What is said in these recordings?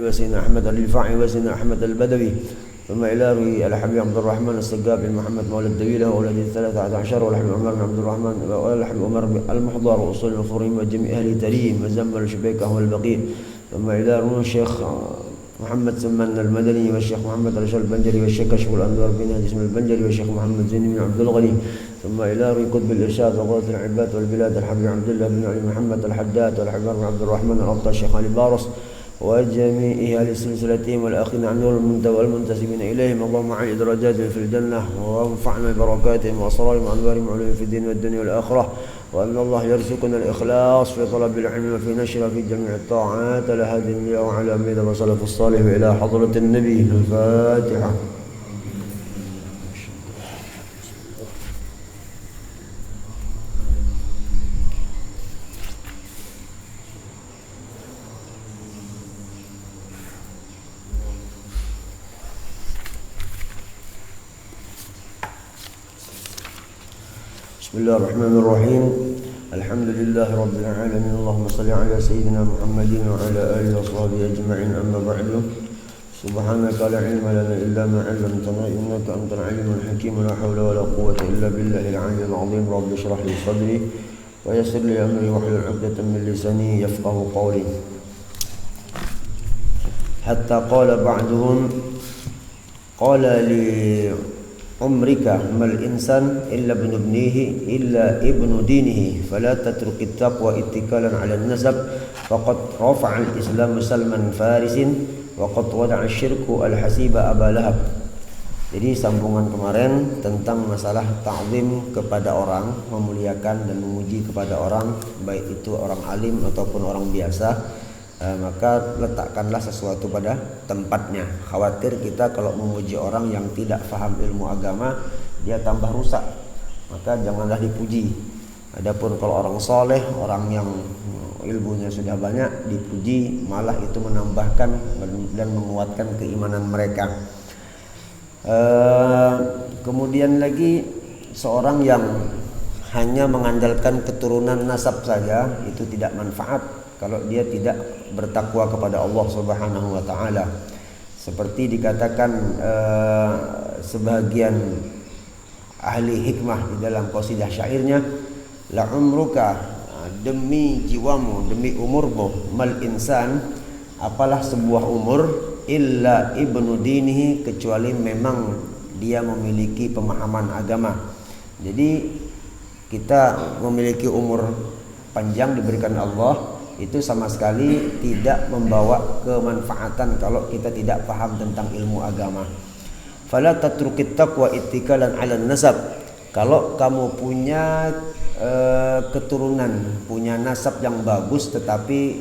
وسيدنا أحمد الرفاعي وسيدنا أحمد البدوي ثم إلى روي الحبيب عبد الرحمن السقاف بن محمد مولى الدويلة وأولاده 13 والحبيب عمر بن عبد الرحمن والحبيب عمر المحضر وأصول المفروضين وجميع أهل تريم وزمل شبيكه والبقيع ثم إلى روي الشيخ محمد سمان المدني والشيخ محمد رشاد البنجري والشيخ كشف الأنوار بن جسم البنجري والشيخ محمد زين بن عبد الغني ثم إلى روي قطب الإرشاد وغوث العباد والبلاد الحبيب عبد الله بن علي محمد الحداد والحبيب بن عبد الرحمن الأبطال الشيخ علي بارس وجميع أهل سلسلتهم والآخرين عن نور المنتهى والمنتسبين إليهم اللهم أعلي درجاتهم في الجنة وانفعنا ببركاتهم وأسرارهم وأنوارهم وعلومهم في الدين والدنيا والآخرة وأن الله يرزقنا الإخلاص في طلب العلم وفي نشر في جميع الطاعات لهدي الله وعلى أمير وصلاة الصالح إلى حضرة النبي. الفاتحة. بسم الله الرحمن الرحيم. الحمد لله رب العالمين. اللهم صل على سيدنا محمد وعلى آله وصحبه أجمعين. أما بعد سبحانك لا علم لنا إلا ما علمتنا إنك أنت العليم الحكيم. لا حول ولا قوة إلا بالله العلي العظيم. رب اشرح لي صدري ويسر لي أمري واحلل عقدة من لساني يفقه قولي. حتى قال بعضهم قال عمرك ما الإنسان إلا ابن ابنه إلا ابن دينه فلا تترك التقوى اتكالا على النسب فقد رفع الإسلام سلما فارس وقد وضع الشرك الحسيب أبا لهب. Jadi sambungan kemarin tentang masalah ta'zim kepada orang, memuliakan dan memuji kepada orang, baik itu orang alim ataupun orang biasa. Maka letakkanlah sesuatu pada tempatnya. Khawatir kita kalau memuji orang yang tidak faham ilmu agama, dia tambah rusak, maka janganlah dipuji. Adapun kalau orang soleh, orang yang ilmunya sudah banyak, dipuji malah itu menambahkan dan menguatkan keimanan mereka. Kemudian lagi seorang yang hanya mengandalkan keturunan nasab saja, itu tidak manfaat kalau dia tidak bertakwa kepada Allah Subhanahu wa taala. Seperti dikatakan sebagian ahli hikmah di dalam qasidah syairnya, la umruka, demi jiwamu, demi umurmu, mal insan, apalah sebuah umur, illa ibnu dinihi, kecuali memang dia memiliki pemahaman agama. Jadi kita memiliki umur panjang diberikan Allah, itu sama sekali tidak membawa kemanfaatan kalau kita tidak paham tentang ilmu agama. Fala tatrukit taqwa ittikalan 'ala nasab. Kalau kamu punya keturunan, punya nasab yang bagus, tetapi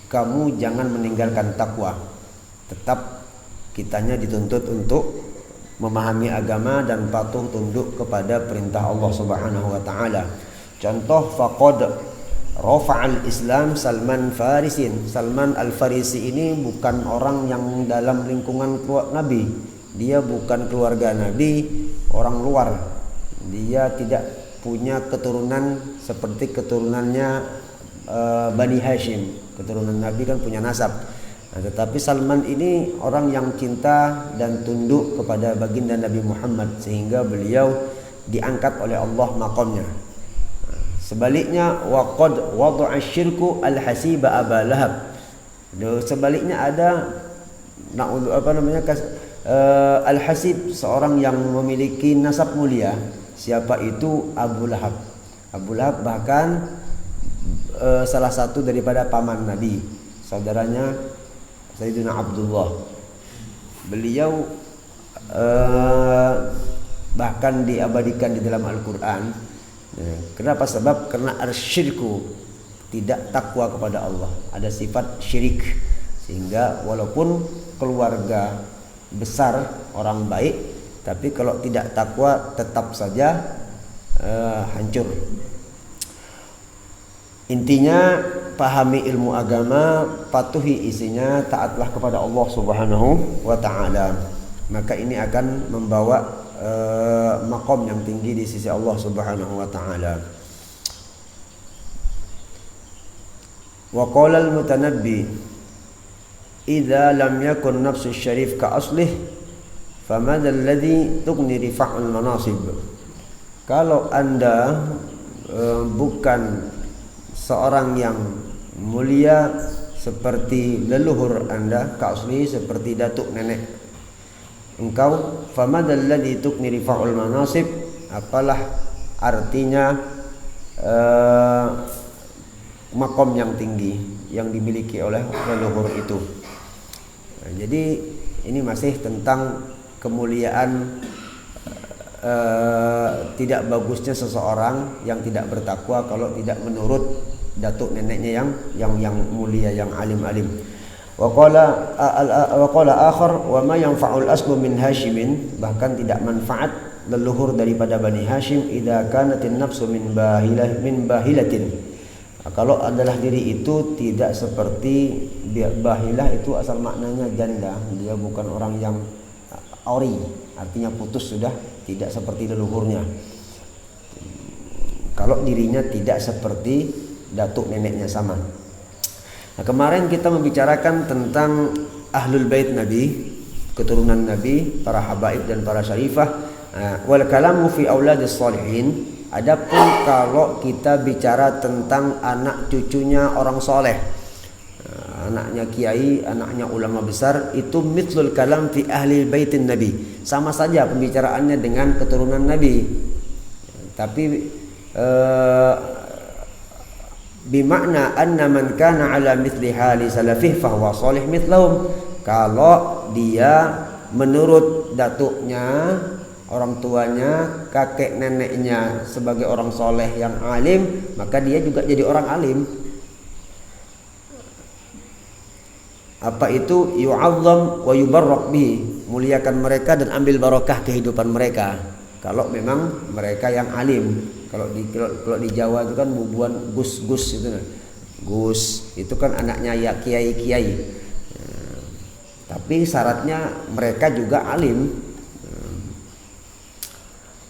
kamu jangan meninggalkan takwa. Tetap kitanya dituntut untuk memahami agama dan patuh tunduk kepada perintah Allah Subhanahu wa taala. Contoh, faqad rafa'al Islam Salman Farisin. Salman Al-Farisi ini bukan orang yang dalam lingkungan Nabi. Dia bukan keluarga Nabi, orang luar. Dia tidak punya keturunan seperti keturunannya Bani Hashim. Keturunan Nabi kan punya nasab. Nah, tetapi Salman ini orang yang cinta dan tunduk kepada baginda Nabi Muhammad, sehingga beliau diangkat oleh Allah maqamnya. Sebaliknya, waqad wada'a syirku al-hasiba Aba Lahab. Sebaliknya ada al-hasib, seorang yang memiliki nasab mulia. Siapa itu? Abu Lahab. Abu Lahab bahkan salah satu daripada paman Nabi, saudaranya Sayyidina Abdullah. Beliau bahkan diabadikan di dalam Al-Quran. Kenapa? Sebab karena arsyirku, tidak takwa kepada Allah, ada sifat syirik, sehingga walaupun keluarga besar orang baik, tapi kalau tidak takwa tetap saja hancur. Intinya pahami ilmu agama, patuhi isinya, taatlah kepada Allah Subhanahu wa taala. Maka ini akan membawa maqam yang tinggi di sisi Allah Subhanahu wa taala. Wa qala al-Mutanabbi, idza lam yakun nafsu syarif ka aslih famadha alladhi tughni rifa'ul manasib. Kalau Anda bukan seorang yang mulia seperti leluhur Anda, ka asli seperti datuk nenek engkau, famadha alladhi tughni rifa'ul manasib, apalah artinya makom yang tinggi yang dimiliki oleh leluhur itu. Nah, jadi ini masih tentang kemuliaan tidak bagusnya seseorang yang tidak bertakwa kalau tidak menurut datuk neneknya yang mulia, yang alim-alim. Wa qala akhar wa ma yanfa'ul aslu min Hashimin, bahkan tidak manfaat leluhur daripada Bani Hashim idza kanatin nafsu min bahilatin. Kalau adalah diri itu tidak seperti bahilah, itu asal maknanya janda, dia bukan orang yang ori, artinya putus sudah, tidak seperti leluhurnya. Kalau dirinya tidak seperti datuk neneknya sama. Nah, kemarin kita membicarakan tentang ahlul bait Nabi, keturunan Nabi, para habaib dan para syarifah. Wal kalamu fi auladis salihin. Adapun kalau kita bicara tentang anak cucunya orang soleh, anaknya kiai, anaknya ulama besar, itu mithlul kalam fi ahli baitin Nabi, sama saja pembicaraannya dengan keturunan Nabi. Tapi bimakna anna man kana ala mithli hali salafih fahuwa salih mithlahum. Kalau dia menurut datuknya, orang tuanya, kakek neneknya sebagai orang soleh yang alim, maka dia juga jadi orang alim. Apa itu? Yu'azzam wa yubarrak bihi, muliakan mereka dan ambil barokah kehidupan mereka. Kalau memang mereka yang alim. Kalau di Jawa itu kan bubuan gus-gus itu. Gus itu kan anaknya ya kiai-kiai. Tapi syaratnya mereka juga alim.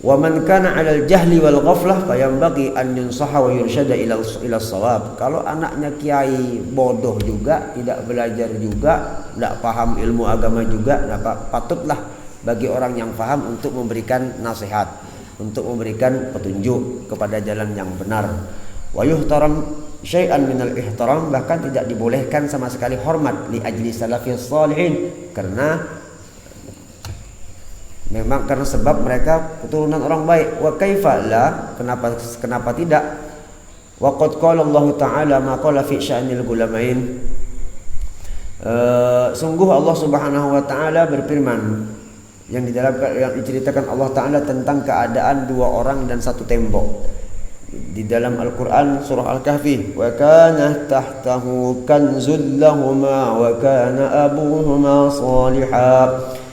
Wa man kana 'alal jahli wal ghaflah fayambaghi an yunsaha wa yurshada ila shawab. Kalau anaknya kiai bodoh juga, tidak belajar juga, tidak paham ilmu agama juga, patutlah bagi orang yang paham untuk memberikan nasihat, untuk memberikan petunjuk kepada jalan yang benar. Wa yuhtaram syai'an minal ihtaram, bahkan tidak dibolehkan sama sekali hormat li ajli salafis salihin, karena memang karena sebab mereka keturunan orang baik. Wa kaifa la, kenapa tidak? Wa qad qala Allah Ta'ala ma qala fi sya'nil gulamain. Sungguh Allah Subhanahu wa taala berfirman yang diceritakan Allah Ta'ala tentang keadaan dua orang dan satu tembok di dalam Al-Qur'an surah Al-Kahfi. Wa kana tahtahu kanzul lahumā wa kana abuhumā ṣāliḥan.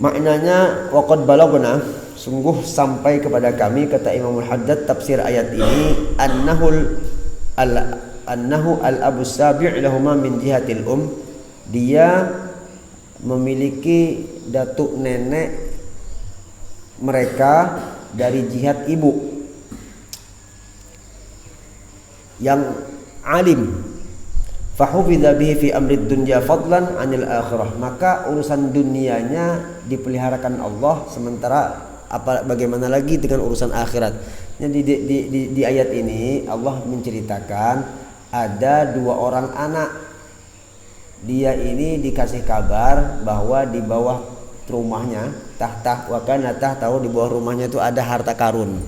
Maknanya waqad balagna, sungguh sampai kepada kami, kata Imamul Haddad tafsir ayat ini, annahu al-abu sabi' lahuma min jihatil dia memiliki datuk nenek mereka dari jihad ibu yang alim. Fahufidha bihi fi amrid dunya fadlan anil akhirah, maka urusan dunianya dipeliharakan Allah, sementara bagaimana lagi dengan urusan akhirat. Jadi di ayat ini Allah menceritakan ada dua orang anak. Dia ini dikasih kabar bahwa di bawah rumahnya, tahu di bawah rumahnya itu ada harta karun.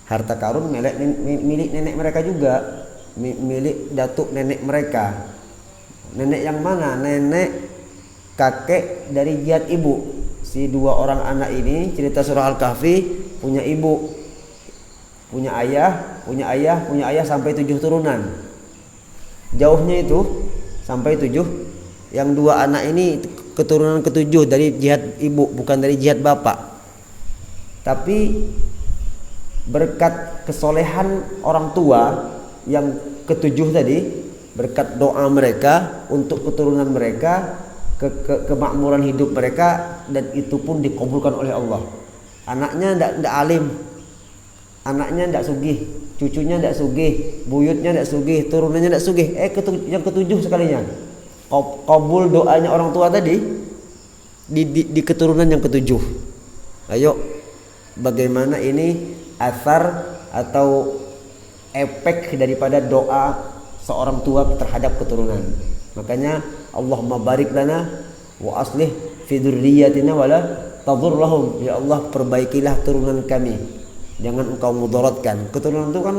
Harta karun milik nenek mereka juga, milik datuk nenek mereka. Nenek yang mana? Nenek kakek dari jihad ibu. Si dua orang anak ini, cerita surah Al-Kahfi, punya ibu, punya ayah sampai 7 turunan. Jauhnya itu sampai 7. Yang dua anak ini keturunan ke-7 dari jihad ibu, bukan dari jihad bapak. Tapi berkat kesolehan orang tua yang ke-7 tadi, berkat doa mereka untuk keturunan mereka, kemakmuran hidup mereka, dan itu pun dikabulkan oleh Allah. Anaknya tidak alim, anaknya tidak sugih, cucunya tidak sugih, buyutnya tidak sugih, turunannya tidak sugih, yang ke-7 sekalinya kabul doanya orang tua tadi di keturunan yang ketujuh. Ayo, bagaimana ini asar atau efek daripada doa seorang tua terhadap keturunan. Makanya Allahumma barik lana wa aslih fi dzurriyyatina wala tadur lahum. Ya Allah, perbaikilah turunan kami, jangan engkau mudaratkan. Keturunan itu kan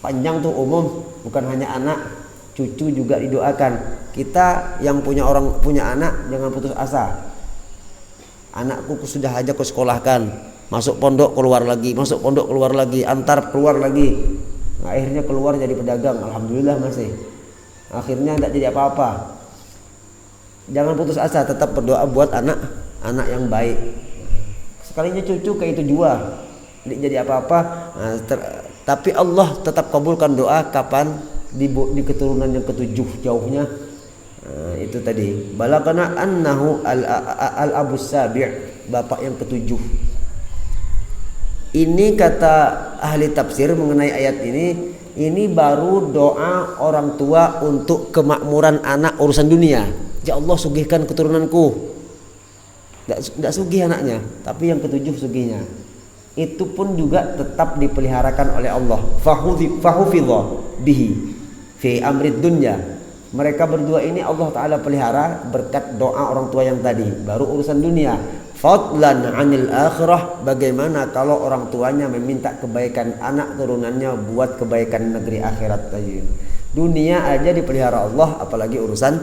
panjang tuh, umum, bukan hanya anak, cucu juga didoakan. Kita yang punya anak jangan putus asa. Anakku sudah aja ku sekolahkan, masuk pondok keluar lagi, masuk pondok keluar lagi, antar keluar lagi. Nah, akhirnya keluar jadi pedagang, alhamdulillah masih. Akhirnya tidak jadi apa-apa. Jangan putus asa, tetap berdoa buat anak yang baik. Sekalinya cucu kayak itu jua, tidak jadi apa-apa. Nah, tapi Allah tetap kabulkan doa kapan di keturunan yang ketujuh jauhnya. Nah, itu tadi balagana annahu al-abu sabi', bapak yang ketujuh. Ini kata ahli tafsir mengenai ayat ini baru doa orang tua untuk kemakmuran anak urusan dunia. Ya Allah, sugihkan keturunanku. Tidak sugih anaknya, tapi yang ketujuh sugihnya. Itu pun juga tetap dipeliharakan oleh Allah. Fahufidha bihi fi amrid dunya. Mereka berdua ini Allah Ta'ala pelihara berkat doa orang tua yang tadi. Baru urusan dunia. Fadlan anil akhirah. Bagaimana kalau orang tuanya meminta kebaikan anak turunannya buat kebaikan negeri akhirat tadi. Dunia aja dipelihara Allah, apalagi urusan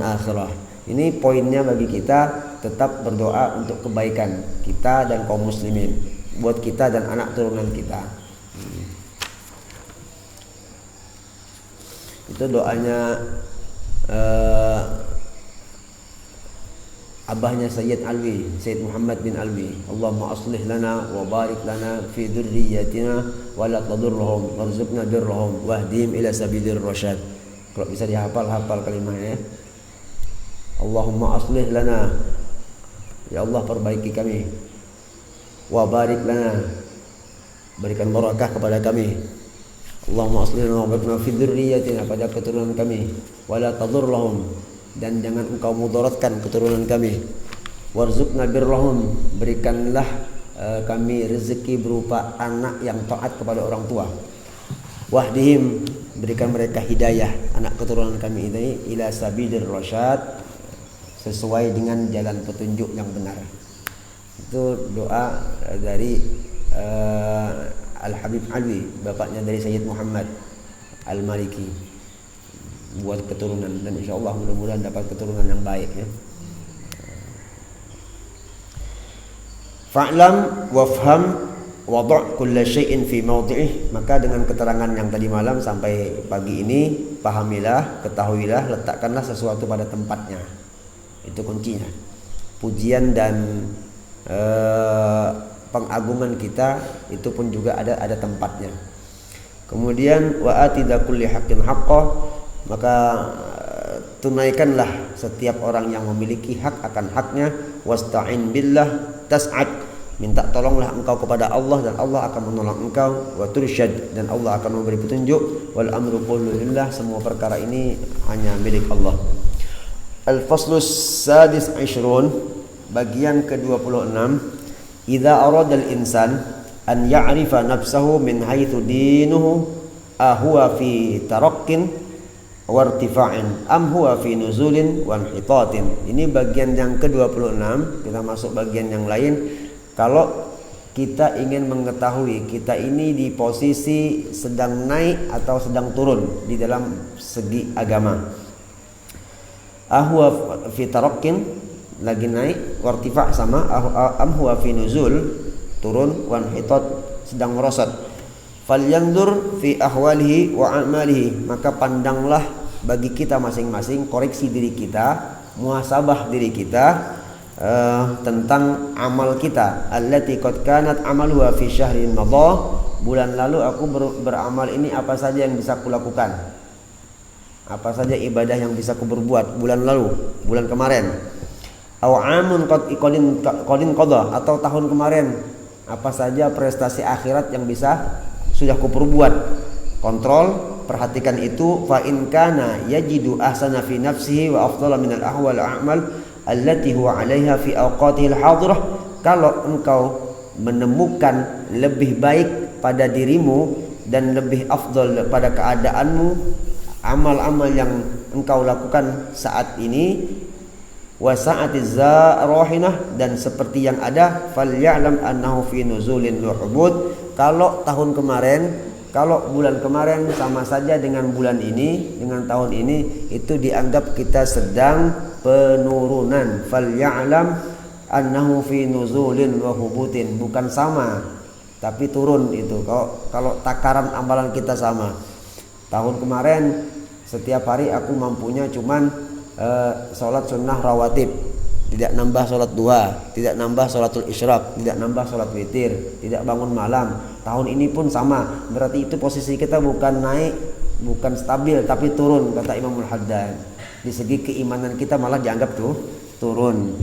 akhirah. Ini poinnya bagi kita, tetap berdoa untuk kebaikan kita dan kaum muslimin, buat kita dan anak turunan kita. Itu doanya abahnya Sayyid Alwi, Sayyid Muhammad bin Alwi. Allahumma aslih lana wa barik lana fi dzurriyyatina wa la tadurruhum warzuqna birrahum wahdihim ila sabilir rasyad. Kalau bisa dihafal kalimatnya ya. Allahumma aslih lana, ya Allah perbaiki kami, wa barik lana, berikan barakah kepada kami. Allahumma aslih lana wa barik lana fi dzurriyyatina, pada keturunan kami, wala tadur lahum, dan jangan engkau mudaratkan keturunan kami. Warzuqna birrahum, berikanlah kami rezeki berupa anak yang taat kepada orang tua. Wahdihim, berikan mereka hidayah anak keturunan kami ini ila sabilir rasyad, sesuai dengan jalan petunjuk yang benar. Itu doa dari Al-Habib Alwi, bapaknya dari Sayyid Muhammad Al-Maliki, buat keturunan, dan insyaallah mudah-mudahan dapat keturunan yang baik ya. Fa'lam wafham wada' kulla syai'in fi mawdi'ih. Maka dengan keterangan yang tadi malam sampai pagi ini, pahamilah, ketahuilah, letakkanlah sesuatu pada tempatnya. Itu kuncinya. Pujian dan pengagungan kita itu pun juga ada tempatnya. Kemudian wa atida kulli haqqin haqqah, maka tunaikanlah setiap orang yang memiliki hak akan haknya. Wasta'in billah tas'ad, minta tolonglah engkau kepada Allah dan Allah akan menolong engkau. Wa tursyad, dan Allah akan memberi petunjuk. Wal amru kullu lillah, semua perkara ini hanya milik Allah. Al-faslus sadis ishrun, bagian ke-26. Idza arada al-insan an ya'rifa nafsahu min haitsu dinuhu huwa fi taraqqin wa irtifa'in am huwa fi nuzulin wa inhitatin. Ini bagian yang ke-26. Kita masuk bagian yang lain. Kalau kita ingin mengetahui kita ini di posisi sedang naik atau sedang turun di dalam segi agama. Ahwa fi taraqqin, lagi naik, wartifa sama, am huwa fi nuzul, turun, wan hitat, sedang merosot. Falyanzur fi ahwalihi wa a'malihi, maka pandanglah bagi kita masing-masing, koreksi diri kita, muhasabah diri kita tentang amal kita. Allati qad kanat amaluha fi syahrin madha, bulan lalu aku beramal ini apa saja yang bisa kulakukan, apa saja ibadah yang bisa aku berbuat bulan lalu, bulan kemarin. Aw amun qadin qada, atau tahun kemarin, apa saja prestasi akhirat yang bisa sudah aku perbuat. Kontrol perhatikan itu, fa in kana yajidu ahsana fi nafsihi wa afdala min al-ahwal a'mal allati huwa 'alaiha fi awqatihi al-hadirah. Kalau engkau menemukan lebih baik pada dirimu dan lebih afdal pada keadaanmu amal-amal yang engkau lakukan saat ini, wa sa'atiz zarohinah, dan seperti yang ada, falyalam annahu fi nuzulin wa hubud. Kalau tahun kemarin, kalau bulan kemarin sama saja dengan bulan ini, dengan tahun ini, itu dianggap kita sedang penurunan. Falyalam annahu fi nuzulin wa hubutin, bukan sama tapi turun itu. Kalau takaran amalan kita sama. Tahun kemarin setiap hari aku mampunya cuman sholat sunnah rawatib, tidak nambah sholat duha, tidak nambah sholatul isyraq, tidak nambah sholat witir, tidak bangun malam. Tahun ini pun sama, berarti itu posisi kita bukan naik, bukan stabil, tapi turun, kata Imamul Haddad. Di segi keimanan kita malah dianggap turun.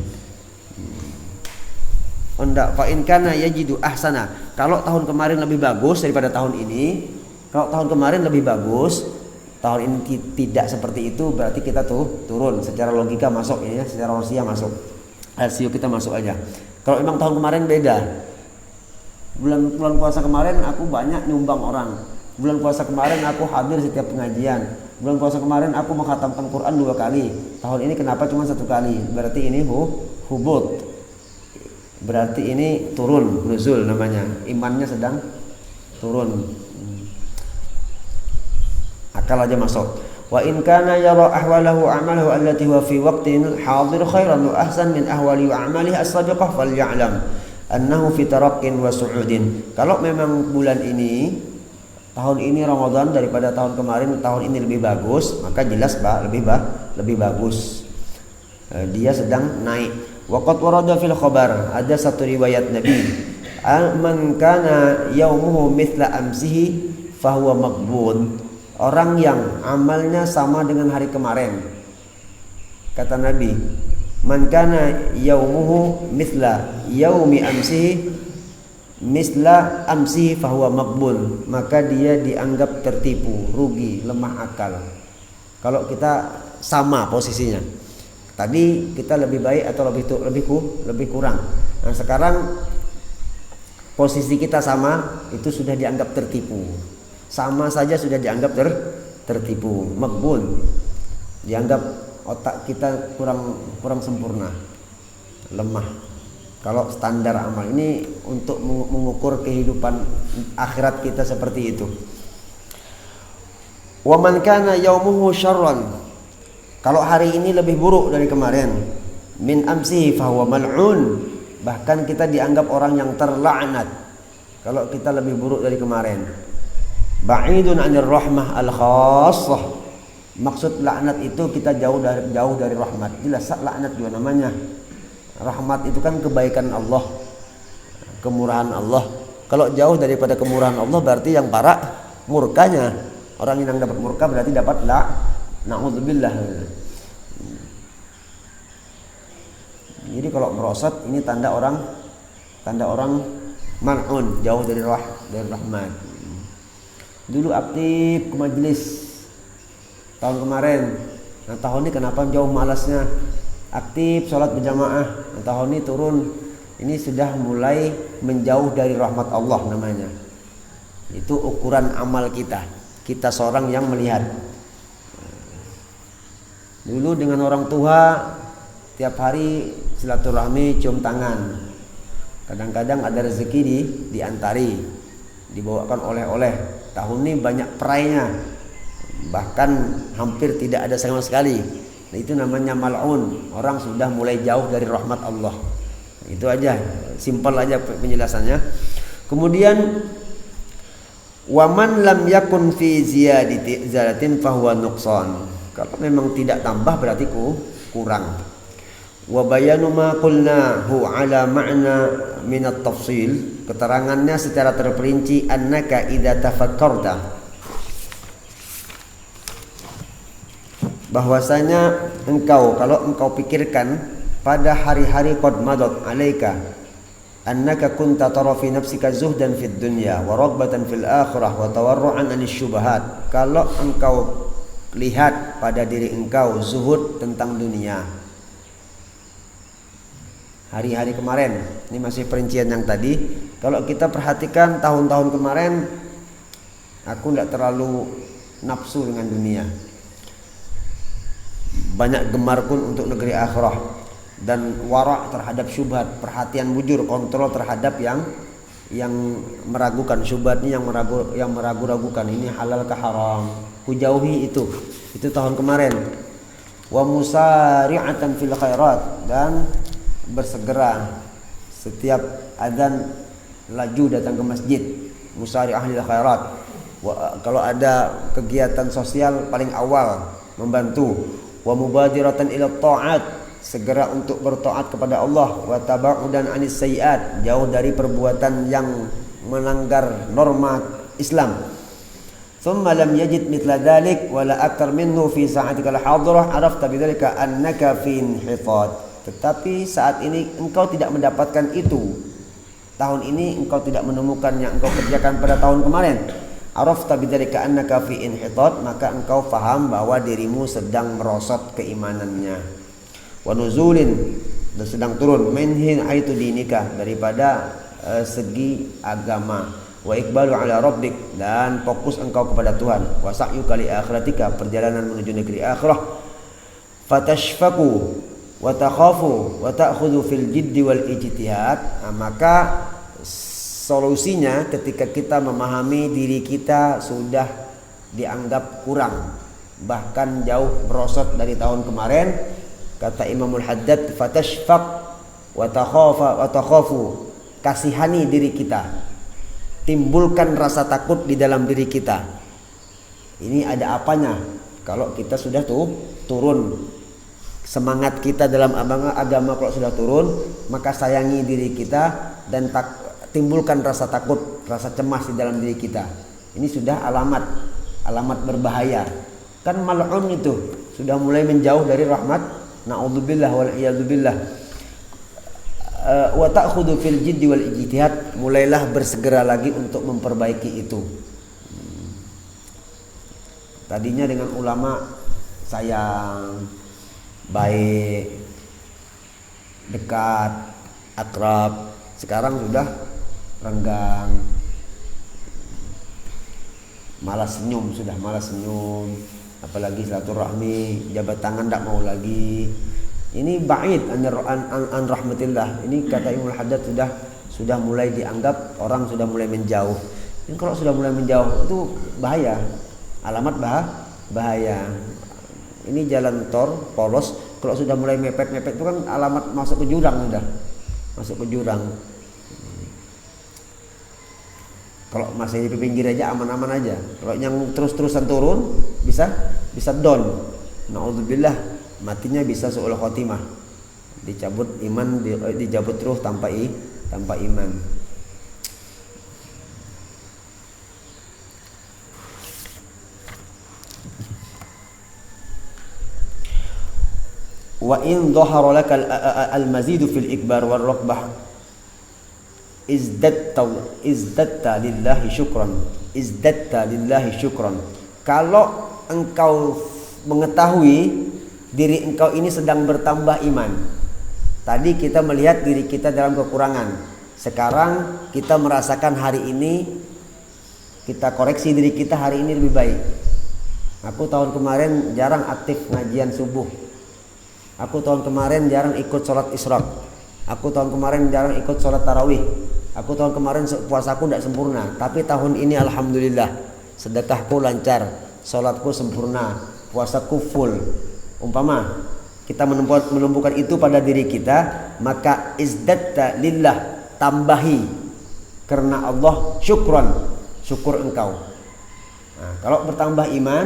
Enggak, fa in kana yajidu ahsana. Kalau tahun kemarin lebih bagus daripada tahun ini, kalau tahun kemarin lebih bagus, tahun ini tidak seperti itu, berarti kita turun. Secara logika masuk ya, secara manusia masuk. RCU kita masuk aja. Kalau memang tahun kemarin beda. Bulan puasa kemarin aku banyak nyumbang orang. Bulan puasa kemarin aku hadir setiap pengajian. Bulan puasa kemarin aku menghatamkan Quran 2 kali. Tahun ini kenapa cuma 1 kali? Berarti ini hubut. Berarti ini turun, nuzul namanya. Imannya sedang turun. Akal aja masuk. Wa in kana yara ahwalahu a'malahu allati huwa fi waqtin hadir khairan wa ahsan min ahwali wa a'malihi as-sabiqah falyalam annahu fi taraqqin wa su'udin. Kalau memang bulan ini, tahun ini Ramadan daripada tahun kemarin, tahun ini lebih bagus, maka jelas lebih bagus. Dia sedang naik. Wa qad warada fil khabar, ada satu riwayat Nabi, man kana yaumuhu mithla amsihi fahuwa maqbun. Orang yang amalnya sama dengan hari kemarin, kata Nabi, man kana yaumuhu mithla yaumi amsihi misla amsihi fahuwa maqbul, maka dia dianggap tertipu, rugi, lemah akal. Kalau kita sama posisinya, tadi kita lebih baik atau lebih kurang. Nah sekarang posisi kita sama, itu sudah dianggap tertipu. Sama saja sudah dianggap tertipu, makbul. Dianggap otak kita kurang sempurna, lemah. Kalau standar amal ini untuk mengukur kehidupan akhirat kita seperti itu. Wa man kana yaumuhu syarran, kalau hari ini lebih buruk dari kemarin, min amsihi fahuwa mal'un, bahkan kita dianggap orang yang terlaknat kalau kita lebih buruk dari kemarin. Ba'idun 'anir rahmah al-khassah, maksud laknat itu kita jauh dari rahmat. Jelas laknat juga namanya. Rahmat itu kan kebaikan Allah, kemurahan Allah. Kalau jauh daripada kemurahan Allah berarti yang parah murkanya. Orang yang dapat murka berarti dapat na'udzubillah. Jadi kalau merosot ini tanda orang mal'un, jauh dari rahmat. Dulu aktif ke majelis tahun kemarin. Nah tahun ini kenapa jauh malasnya? Aktif sholat berjamaah. Nah, tahun ini turun. Ini sudah mulai menjauh dari rahmat Allah namanya. Itu ukuran amal kita. Kita seorang yang melihat. Dulu dengan orang tua tiap hari silaturahmi, cium tangan. Kadang-kadang ada rezeki diantari, dibawakan oleh-oleh. Tahun ini banyak perainya, bahkan hampir tidak ada sama sekali. Nah, itu namanya mal'un. Orang sudah mulai jauh dari rahmat Allah. Itu aja, simpel aja penjelasannya. Kemudian waman lam yakun fi ziyadatin fahuwa nuqsan. Kalau memang tidak tambah berarti kurang. Wa bayanu ma qulnahu ala ma'na min at-tafsil, keterangannya secara terperinci, annaka idza tafakkarta, bahwasanya engkau, kalau engkau pikirkan pada hari-hari qad madat alaika, annaka kunta tara fi nafsika zuhdan fid dunya wa raghbatan fil akhirah wa tawarru'an anis syubhat. Kalau engkau lihat pada diri engkau zuhud tentang dunia. Hari-hari kemarin, ini masih perincian yang tadi. Kalau kita perhatikan tahun-tahun kemarin, aku tidak terlalu nafsu dengan dunia. Banyak gemar pun untuk negeri akhirah dan wara' terhadap syubhat, perhatian bujur, kontrol terhadap yang meragukan. Syubhat ini yang meragu-ragukan, ini halal ke haram, ku jauhi itu tahun kemarin. Wa musari'atan fil khairat, dan bersegera setiap adzan laju datang ke masjid, musari'ah lil khairat. Kalau ada kegiatan sosial paling awal membantu. Wa mubadiratan ila ta'at, segera untuk bertaat kepada Allah. Wa tabaudan anis sayiat, jauh dari perbuatan yang melanggar norma Islam. Thumma lam yajid mithla dhalik wala akthar minhu fi sa'atika al-hadirah, arafta bidzalika annaka fi inhitat. Tetapi saat ini engkau tidak mendapatkan itu. Tahun ini engkau tidak menemukan yang engkau kerjakan pada tahun kemarin. Arafta bidzalika annaka fi inhitat, maka engkau faham bahwa dirimu sedang merosot keimanannya. Wa nuzulin, dan sedang turun, minhin aitu dinika, daripada segi agama. Wa iqbalu ala rabbik, dan fokus engkau kepada Tuhan. Wa sa'yuka li akhiratika, perjalanan menuju negeri akhirah. Fatashfaku wa takhafu wa ta'khudhu fil jiddi wal ijtihad. Maka solusinya ketika kita memahami diri kita sudah dianggap kurang, bahkan jauh merosot dari tahun kemarin, kata Imamul Haddad, fatashfaq wa takhafu, kasihani diri kita, timbulkan rasa takut di dalam diri kita. Ini ada apanya? Kalau kita sudah turun semangat kita dalam agama, kalau sudah turun, maka sayangi diri kita dan timbulkan rasa takut, rasa cemas di dalam diri kita. Ini sudah alamat berbahaya. Kan mal'un itu sudah mulai menjauh dari rahmat. Na'udzubillah wal iyadzubillah. Wa ta'khudhu fil jiddi wal ijtihad, mulailah bersegera lagi untuk memperbaiki itu. Tadinya dengan ulama sayang, baik, dekat, akrab. Sekarang sudah renggang, malas senyum, apalagi silaturahmi, jabat tangan tak mau lagi. Ini ba'id an rahmatillah. Ini kata Imamul Haddad sudah mulai dianggap, orang sudah mulai menjauh. Ini kalau sudah mulai menjauh itu bahaya, alamat bahaya. Ini jalan tor polos, kalau sudah mulai mepet-mepet itu kan alamat masuk ke jurang, Kalau masih di pinggir aja aman-aman aja. Kalau yang terus-terusan turun bisa down. Na'udzubillah, matinya bisa su'ul khotimah. Dicabut iman, dijabut ruh tanpa iman. Wa in dhahara laka al-mazidu fil ikbar wal raqbah izdatta lillahi syukran. Kalau engkau mengetahui diri engkau ini sedang bertambah iman. Tadi kita melihat diri kita dalam kekurangan. Sekarang kita merasakan hari ini, kita koreksi diri kita hari ini lebih baik. Aku tahun kemarin jarang aktif ngajian subuh. Aku tahun kemarin jarang ikut sholat isyraq. Aku tahun kemarin jarang ikut sholat tarawih. Aku tahun kemarin puasaku tidak sempurna. Tapi tahun ini alhamdulillah, sedekahku lancar, sholatku sempurna, puasaku full. Umpama kita menumbuhkan itu pada diri kita, maka izdatta lillah, tambahi karena Allah syukur engkau. Nah, kalau bertambah iman,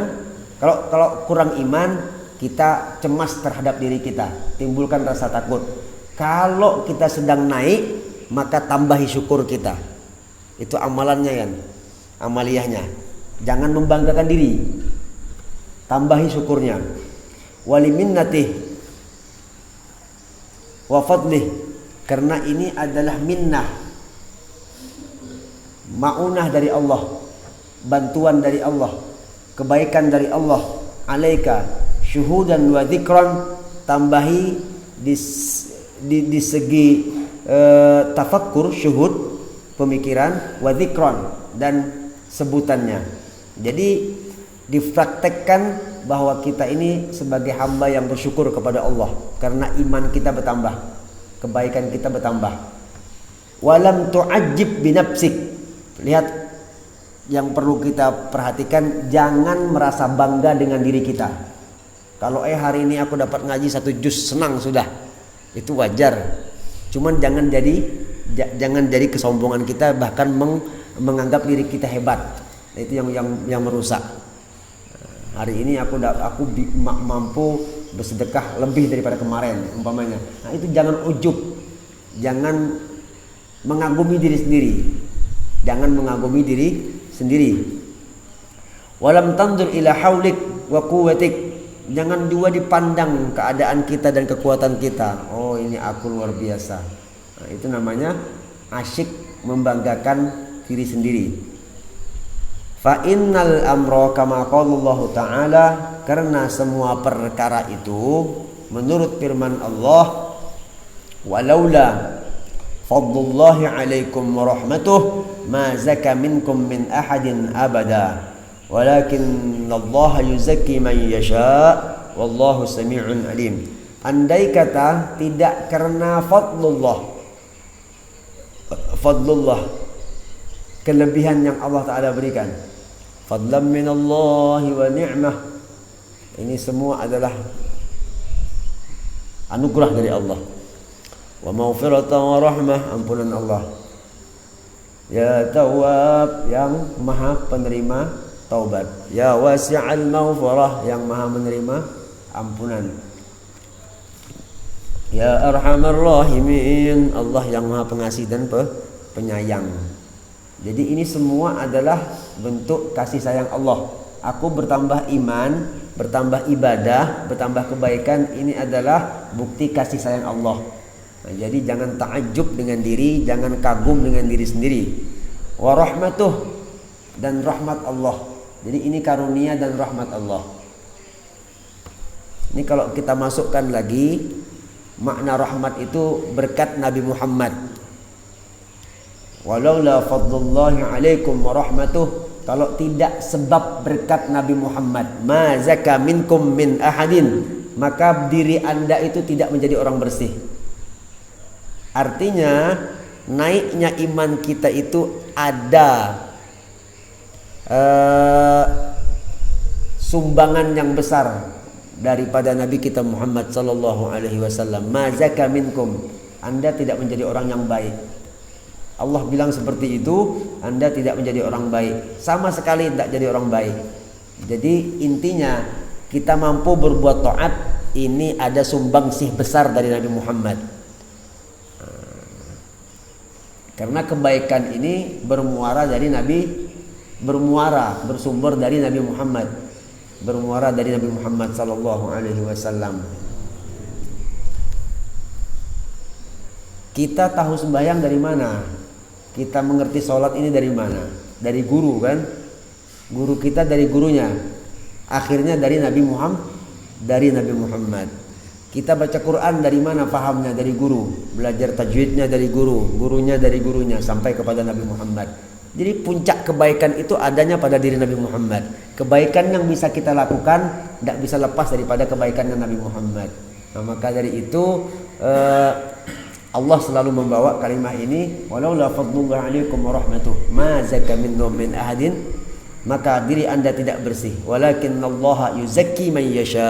kalau kurang iman, kita cemas terhadap diri kita, timbulkan rasa takut. Kalau kita sedang naik, maka tambahi syukur kita. Itu amalannya kan, amaliyahnya. Jangan membanggakan diri, tambahi syukurnya. Wali minnatih wa fadlih, Karena ini adalah minnah, ma'unah dari Allah, bantuan dari Allah, kebaikan dari Allah. Alaika syuhudan wa dzikran, tambahi di segi tafakkur, syuhud, pemikiran, wa dzikran, dan sebutannya. Jadi dipraktekkan bahwa kita ini sebagai hamba yang bersyukur kepada Allah karena iman kita bertambah, kebaikan kita bertambah. Walam tu'ajjib binafsik. Lihat, yang perlu kita perhatikan, jangan merasa bangga dengan diri kita. Kalau hari ini aku dapat ngaji 1 juz, senang sudah, itu wajar. Cuman jangan jadi kesombongan kita, bahkan menganggap diri kita hebat. Itu yang merusak. Hari ini aku mampu bersedekah lebih daripada kemarin umpamanya. Nah, itu jangan ujub, jangan mengagumi diri sendiri. Jangan mengagumi diri sendiri. Walam tandur ila haulik wa quwwatik. Jangan juga dipandang keadaan kita dan kekuatan kita. Oh, ini aku luar biasa. Nah, itu namanya asyik membanggakan diri sendiri. Fa innal amra kama qala Allah Ta'ala, karena semua perkara itu menurut firman Allah, walaula fadlullahi alaikum wa rahmatuh ma zaka minkum min ahadin abada walakinallaha yuzakki man yasha wallahu sami'un alim. Andai kata tidak karena fadlullah, kelebihan yang Allah Ta'ala berikan, fadlan minallahi wa ni'mah, ini semua adalah anugerah dari Allah, wa maghfiratan wa rahmah, ampunan Allah, ya tawwab, yang maha penerima taubat, ya wasi'al maghfirah, yang maha menerima ampunan, ya arhamar rahimin, Allah yang maha pengasih dan penyayang. Jadi ini semua adalah bentuk kasih sayang Allah. Aku bertambah iman, bertambah ibadah, bertambah kebaikan, ini adalah bukti kasih sayang Allah. Nah, jadi jangan ta'ajub dengan diri, jangan kagum dengan diri sendiri. Wa rahmatuh, dan rahmat Allah. Jadi ini karunia dan rahmat Allah. Ini kalau kita masukkan lagi, makna rahmat itu berkat Nabi Muhammad. Walaula fadlullahi alaikum wa rahmatuh, kalau tidak sebab berkat Nabi Muhammad, ma zaka minkum min ahadin, maka diri Anda itu tidak menjadi orang bersih. Artinya naiknya iman kita itu ada sumbangan yang besar daripada Nabi kita Muhammad sallallahu alaihi wasallam. Ma zaka minkum, Anda tidak menjadi orang yang baik. Allah bilang seperti itu, Anda tidak menjadi orang baik, sama sekali tidak jadi orang baik. Jadi intinya kita mampu berbuat taat, ini ada sumbangsih besar dari Nabi Muhammad. Karena kebaikan ini bersumber dari Nabi Muhammad, bermuara dari Nabi Muhammad sallallahu alaihi wasallam. Kita tahu sembahyang dari mana? Kita mengerti sholat ini dari mana? Dari guru kan? Guru kita dari gurunya. Akhirnya dari Nabi Muhammad. Kita baca Quran dari mana pahamnya? Dari guru. Belajar tajwidnya dari guru, gurunya dari gurunya, sampai kepada Nabi Muhammad. Jadi puncak kebaikan itu adanya pada diri Nabi Muhammad. Kebaikan yang bisa kita lakukan tidak bisa lepas daripada kebaikannya Nabi Muhammad. Nah, maka dari itu Allah selalu membawa kalimat ini, walaula fadlullahi alaikum wa rahmatuh ma zaka minkum min ahadin, maka diri Anda tidak bersih, walakinallaha yuzakki man yasha.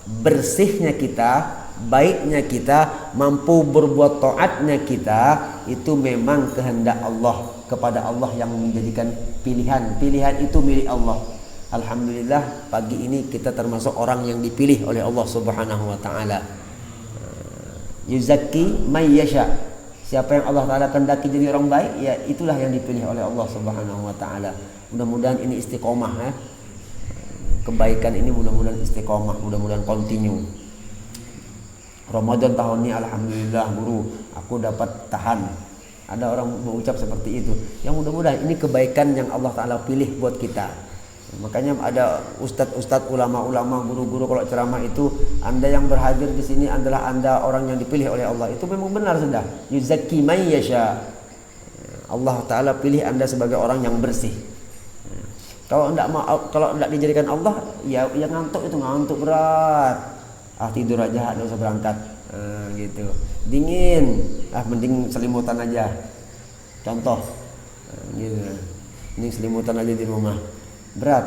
Bersihnya kita, baiknya kita, mampu berbuat taatnya kita, itu memang kehendak Allah, kepada Allah yang menjadikan pilihan. Pilihan itu milik Allah. Alhamdulillah pagi ini kita termasuk orang yang dipilih oleh Allah Subhanahu wa taala. Yuzakki may yasha. Siapa yang Allah Ta'ala kehendaki jadi orang baik, ya itulah yang dipilih oleh Allah Subhanahu wa taala. Mudah-mudahan ini istiqomah ya. Kebaikan ini mudah-mudahan istiqomah, mudah-mudahan continue. Ramadan tahun ini alhamdulillah guru, aku dapat tahan. Ada orang mengucap seperti itu. Yang mudah-mudahan ini kebaikan yang Allah Ta'ala pilih buat kita. Makanya ada ustadz-ustadz, ulama-ulama, guru-guru kalau ceramah itu, Anda yang berhadir di sini adalah Anda orang yang dipilih oleh Allah. Itu memang benar sudah. Yuzakki man yasha. Allah Ta'ala pilih Anda sebagai orang yang bersih. Kalau tidak dijadikan Allah, ya ngantuk, itu ngantuk berat. Tidur aja, tidak usah berangkat. Gitu. Dingin, mending selimutan aja. Contoh, gitu. Mending selimutan aja di rumah. Berat.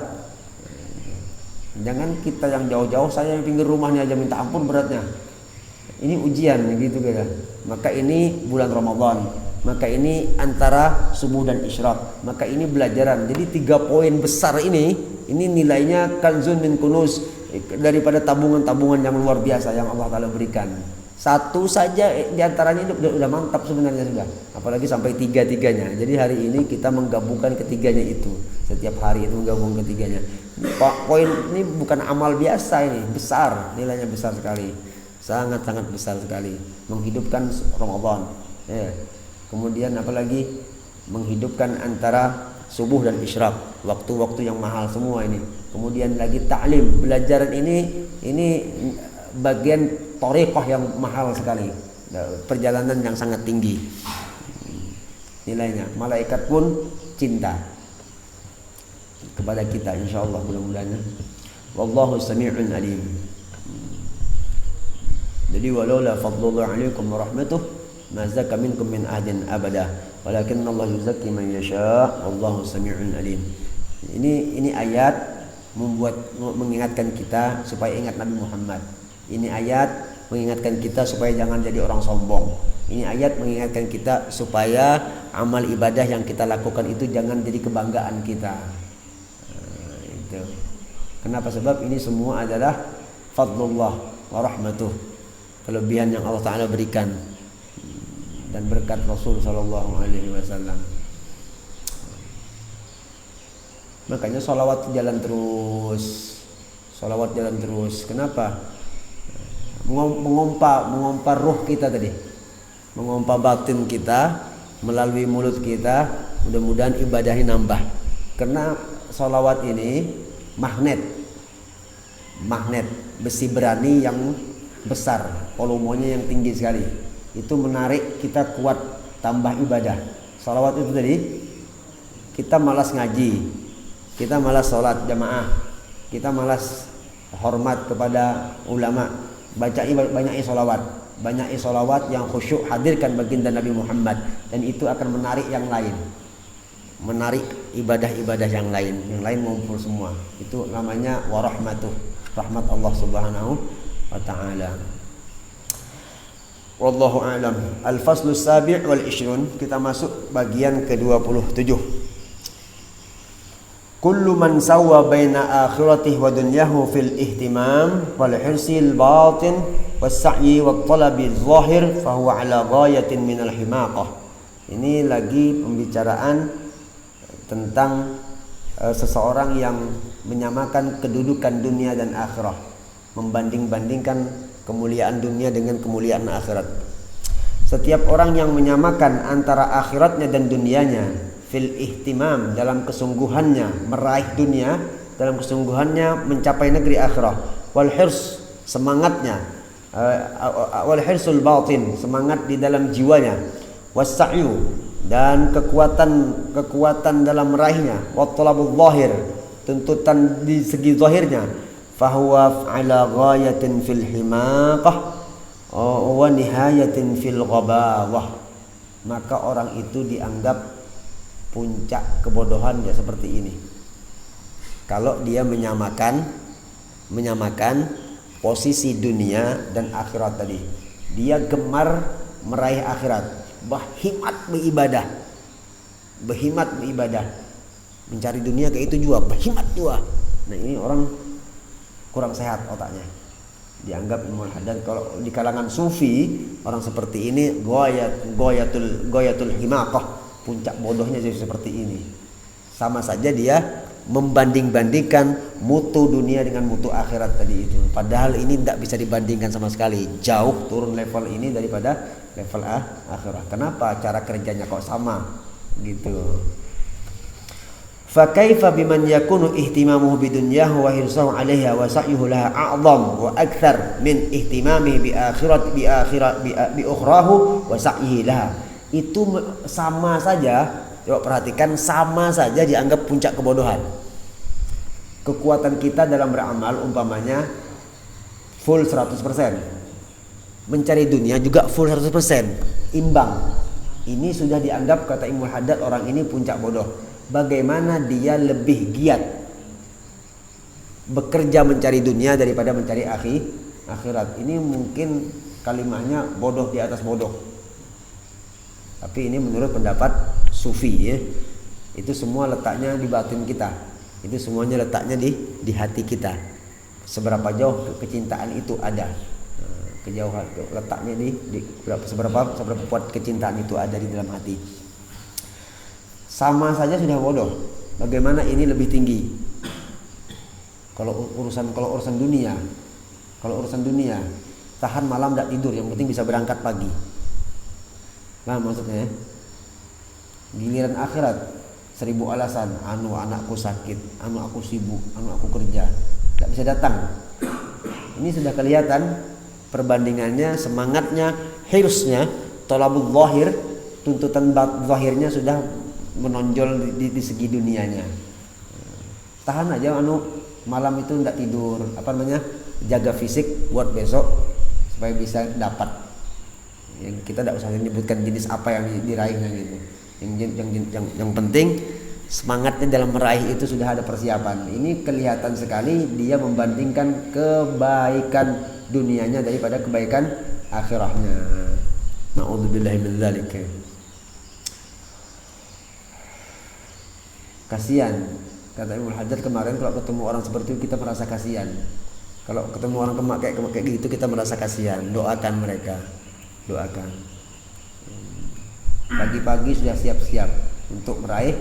Jangan kita yang jauh-jauh, saya yang pinggir rumahnya aja minta ampun beratnya. Ini ujian gitu kan. Maka ini bulan Ramadan. Maka ini antara subuh dan isyraq. Maka ini belajaran. Jadi 3 poin besar ini nilainya kanzun min kunuz, daripada tabungan-tabungan yang luar biasa yang Allah Ta'ala berikan. Satu saja diantaranya udah mantap sebenarnya sudah. Apalagi sampai 3-3-nya. Jadi hari ini kita menggabungkan ketiganya itu. Setiap hari itu menggabung ketiganya. Poin ini bukan amal biasa, ini besar, nilainya besar sekali. Sangat-sangat besar sekali. Menghidupkan Ramadan. Kemudian apalagi menghidupkan antara subuh dan isyraq, waktu-waktu yang mahal semua ini. Kemudian lagi ta'lim, belajaran ini bagian thariqah yang mahal sekali, perjalanan yang sangat tinggi nilainya. Malaikat pun cinta kepada kita, insyaallah, mudah-mudahan. Wallahu sami'un alim. Jadi walaula fadlullah alaikum wa rahmatuh ma zaka minkum min ahadin abada walakin Allah yuzakki man yasha wallahu sami'un alim. Ini ayat mengingatkan kita supaya ingat Nabi Muhammad. Ini ayat mengingatkan kita supaya jangan jadi orang sombong. Ini ayat mengingatkan kita supaya amal ibadah yang kita lakukan itu jangan jadi kebanggaan kita. Itu. Kenapa? Sebab ini semua adalah fadlullah wa rahmatuh, kelebihan yang Allah Ta'ala berikan dan berkat Rasul Sallallahu Alaihi Wasallam. Makanya salawat jalan terus, salawat jalan terus. Kenapa? Mengompa ruh kita tadi, mengompa batin kita melalui mulut kita. Mudah-mudahan ibadahnya nambah. Karena salawat ini magnet besi berani yang besar, volumenya yang tinggi sekali. Itu menarik kita kuat tambah ibadah. Salawat itu tadi, kita malas ngaji, kita malas sholat jamaah, kita malas hormat kepada ulama. Banyak solawat yang khusyuk, hadirkan baginda Nabi Muhammad, dan itu akan menarik yang lain, menarik ibadah-ibadah yang lain ngumpul semua. Itu namanya warahmatuh, rahmat Allah Subhanahu wa Ta'ala. Wallahu a'lam. Al-faslu sabi' wal 20, kita masuk bagian ke-27. Kullu man sawwa baina akhiratihi wa dunyahu fil ihtimam wal hirsil batin was sa'yi wat talabi zahir fa huwa ala ghayatin minal himaqah. Ini lagi pembicaraan tentang seseorang yang menyamakan kedudukan dunia dan akhirat, membanding-bandingkan kemuliaan dunia dengan kemuliaan akhirat. Setiap orang yang menyamakan antara akhiratnya dan dunianya, fil ihtimam, dalam kesungguhannya meraih dunia, dalam kesungguhannya mencapai negeri akhirat, wal hirs, semangatnya, wal hirsul batin, semangat di dalam jiwanya, was sa'yu, dan kekuatan dalam meraihnya, wat talabul zahir, tuntutan di segi zahirnya, fahuwa ala ghayatin fil himaqah wa nihayatin fil ghabawah. Maka orang itu dianggap puncak kebodohan ya seperti ini. Kalau dia menyamakan posisi dunia dan akhirat tadi. Dia gemar meraih akhirat, berhimat beribadah, mencari dunia kayak itu juga, berhimat juga. Nah, ini orang kurang sehat otaknya. Dianggap mulhadan. Kalau di kalangan sufi, orang seperti ini goyatul himaqah, puncak bodohnya jadi seperti ini. Sama saja dia membanding-bandingkan mutu dunia dengan mutu akhirat tadi itu. Padahal ini tidak bisa dibandingkan sama sekali. Jauh turun level ini daripada level akhirat. Kenapa? Cara kerjanya kok sama gitu. Fa kaifa biman yakunu ihtimamuhu bidunyahu wa hirsahu 'alaiha wa sa'yuhu laha a'zam wa akthar min ihtimamihi bi ukhrahu wa sa'yihi laha. Itu sama saja, coba perhatikan, sama saja dianggap puncak kebodohan. Kekuatan kita dalam beramal umpamanya full 100%. Mencari dunia juga full 100%, imbang. Ini sudah dianggap, kata Ibnu Haddad, orang ini puncak bodoh. Bagaimana dia lebih giat bekerja mencari dunia daripada mencari akhirat. Ini mungkin kalimatnya bodoh di atas bodoh. Tapi ini menurut pendapat sufi ya. Itu semua letaknya di batin kita. Itu semuanya letaknya di hati kita. Seberapa jauh kecintaan itu ada. Kejauhan letaknya seberapa kuat kecintaan itu ada di dalam hati. Sama saja sudah bodoh. Bagaimana ini lebih tinggi? Kalau urusan dunia, tahan malam tidak tidur, yang penting bisa berangkat pagi. Nah maksudnya, giliran akhirat 1000 alasan. Anakku sakit, aku sibuk, aku kerja, tidak bisa datang. Ini sudah kelihatan perbandingannya, semangatnya, hirsnya, tolabul zahir, tuntutan zahirnya sudah menonjol di segi dunianya. Tahan aja malam itu tidak tidur, jaga fisik buat besok supaya bisa dapat. Yang kita tidak usah menyebutkan jenis apa yang diraihnya gitu. Yang penting semangatnya dalam meraih itu sudah ada persiapan. Ini kelihatan sekali dia membandingkan kebaikan dunianya daripada kebaikan akhirahnya. Na'udzubillahi min dzalik. Kasihan, kata Ibnu Hajar kemarin, kalau ketemu orang seperti itu kita merasa kasihan. Kalau ketemu orang kayak gitu kita merasa kasihan. Doakan mereka, doakan. Pagi-pagi sudah siap-siap untuk meraih,